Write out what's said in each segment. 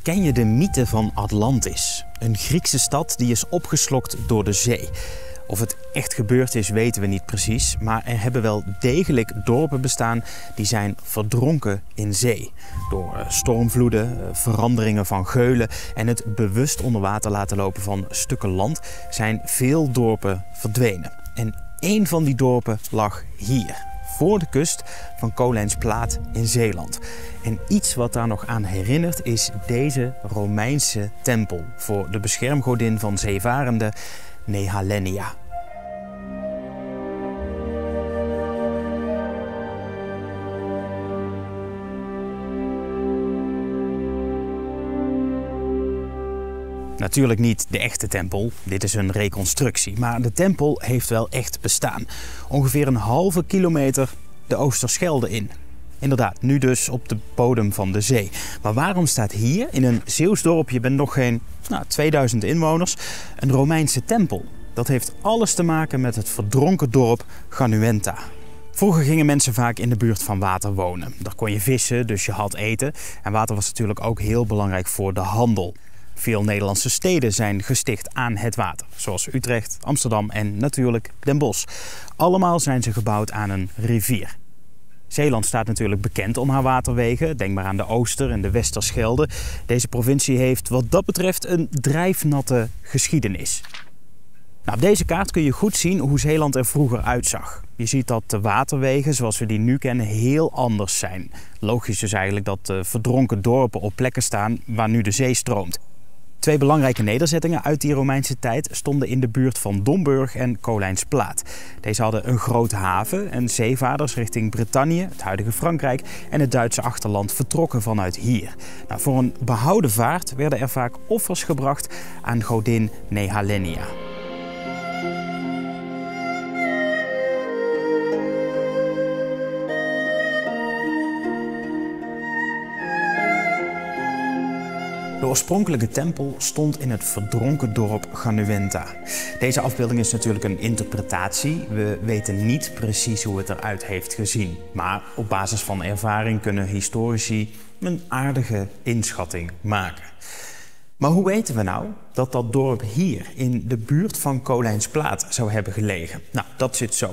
Ken je de mythe van Atlantis? Een Griekse stad die is opgeslokt door de zee. Of het echt gebeurd is, weten we niet precies. Maar er hebben wel degelijk dorpen bestaan die zijn verdronken in zee. Door stormvloeden, veranderingen van geulen en het bewust onder water laten lopen van stukken land zijn veel dorpen verdwenen. En één van die dorpen lag hier, voor de kust van Kolijnsplaat in Zeeland. En iets wat daar nog aan herinnert is deze Romeinse tempel voor de beschermgodin van zeevarenden, Nehalennia. Natuurlijk niet de echte tempel, dit is een reconstructie, maar de tempel heeft wel echt bestaan. Ongeveer een halve kilometer de Oosterschelde in. Inderdaad, nu dus op de bodem van de zee. Maar waarom staat hier in een Zeeuws dorpje met nog geen 2000 inwoners een Romeinse tempel? Dat heeft alles te maken met het verdronken dorp Ganuenta. Vroeger gingen mensen vaak in de buurt van water wonen. Daar kon je vissen, dus je had eten. En water was natuurlijk ook heel belangrijk voor de handel. Veel Nederlandse steden zijn gesticht aan het water, zoals Utrecht, Amsterdam en natuurlijk Den Bosch. Allemaal zijn ze gebouwd aan een rivier. Zeeland staat natuurlijk bekend om haar waterwegen. Denk maar aan de Ooster- en de Westerschelde. Deze provincie heeft wat dat betreft een drijfnatte geschiedenis. Nou, op deze kaart kun je goed zien hoe Zeeland er vroeger uitzag. Je ziet dat de waterwegen zoals we die nu kennen heel anders zijn. Logisch is eigenlijk dat de verdronken dorpen op plekken staan waar nu de zee stroomt. Twee belangrijke nederzettingen uit die Romeinse tijd stonden in de buurt van Domburg en Kolijnsplaat. Deze hadden een grote haven en zeevaarders richting Brittannië, het huidige Frankrijk en het Duitse achterland vertrokken vanuit hier. Nou, voor een behouden vaart werden er vaak offers gebracht aan godin Nehalennia. De oorspronkelijke tempel stond in het verdronken dorp Ganuenta. Deze afbeelding is natuurlijk een interpretatie. We weten niet precies hoe het eruit heeft gezien. Maar op basis van ervaring kunnen historici een aardige inschatting maken. Maar hoe weten we nou dat dat dorp hier in de buurt van Kolijnsplaat zou hebben gelegen? Nou, dat zit zo.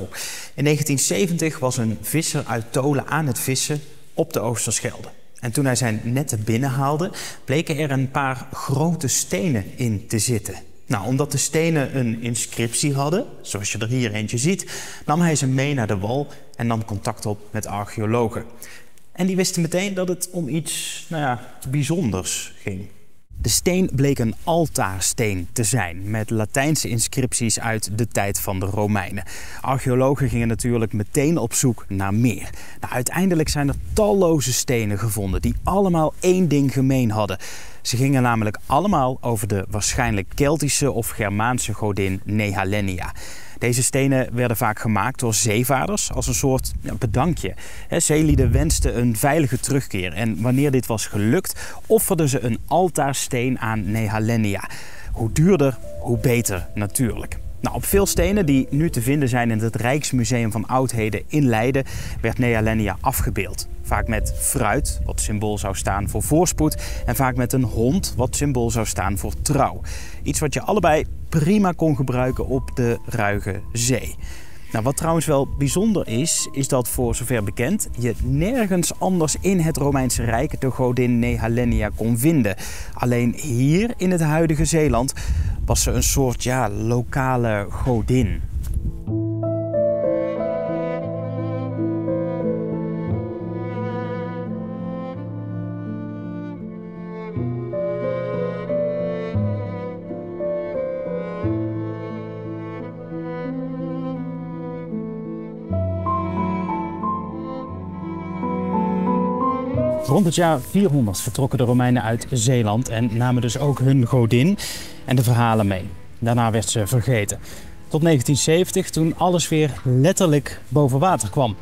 In 1970 was een visser uit Tolen aan het vissen op de Oosterschelde. En toen hij zijn netten binnenhaalde, bleken er een paar grote stenen in te zitten. Nou, omdat de stenen een inscriptie hadden, zoals je er hier eentje ziet, nam hij ze mee naar de wal en nam contact op met archeologen. En die wisten meteen dat het om iets, bijzonders ging. De steen bleek een altaarsteen te zijn, met Latijnse inscripties uit de tijd van de Romeinen. Archeologen gingen natuurlijk meteen op zoek naar meer. Nou, uiteindelijk zijn er talloze stenen gevonden die allemaal één ding gemeen hadden. Ze gingen namelijk allemaal over de waarschijnlijk Keltische of Germaanse godin Nehalennia. Deze stenen werden vaak gemaakt door zeevaarders als een soort bedankje. Zeelieden wensten een veilige terugkeer en wanneer dit was gelukt, offerden ze een altaarsteen aan Nehalennia. Hoe duurder, hoe beter natuurlijk. Nou, op veel stenen die nu te vinden zijn in het Rijksmuseum van Oudheden in Leiden werd Nehalennia afgebeeld. Vaak met fruit, wat symbool zou staan voor voorspoed, en vaak met een hond, wat symbool zou staan voor trouw. Iets wat je allebei prima kon gebruiken op de Ruige Zee. Nou, wat trouwens wel bijzonder is dat voor zover bekend je nergens anders in het Romeinse Rijk de godin Nehalennia kon vinden. Alleen hier in het huidige Zeeland was ze een soort lokale godin. Rond het jaar 400 vertrokken de Romeinen uit Zeeland en namen dus ook hun godin en de verhalen mee. Daarna werd ze vergeten. Tot 1970, toen alles weer letterlijk boven water kwam.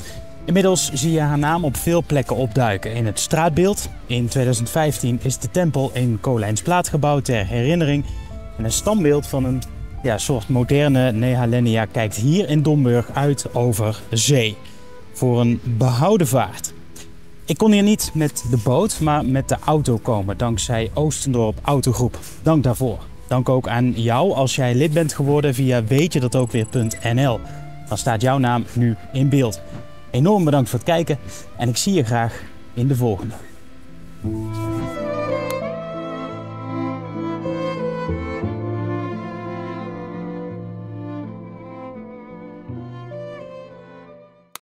Inmiddels zie je haar naam op veel plekken opduiken in het straatbeeld. In 2015 is de tempel in Kolijnsplaat gebouwd ter herinnering. En een standbeeld van een soort moderne Nehalennia kijkt hier in Domburg uit over zee. Voor een behouden vaart. Ik kon hier niet met de boot, maar met de auto komen, dankzij Oostendorp Autogroep. Dank daarvoor. Dank ook aan jou als jij lid bent geworden via weetjedatokweer.nl. Dan staat jouw naam nu in beeld. Enorm bedankt voor het kijken en ik zie je graag in de volgende.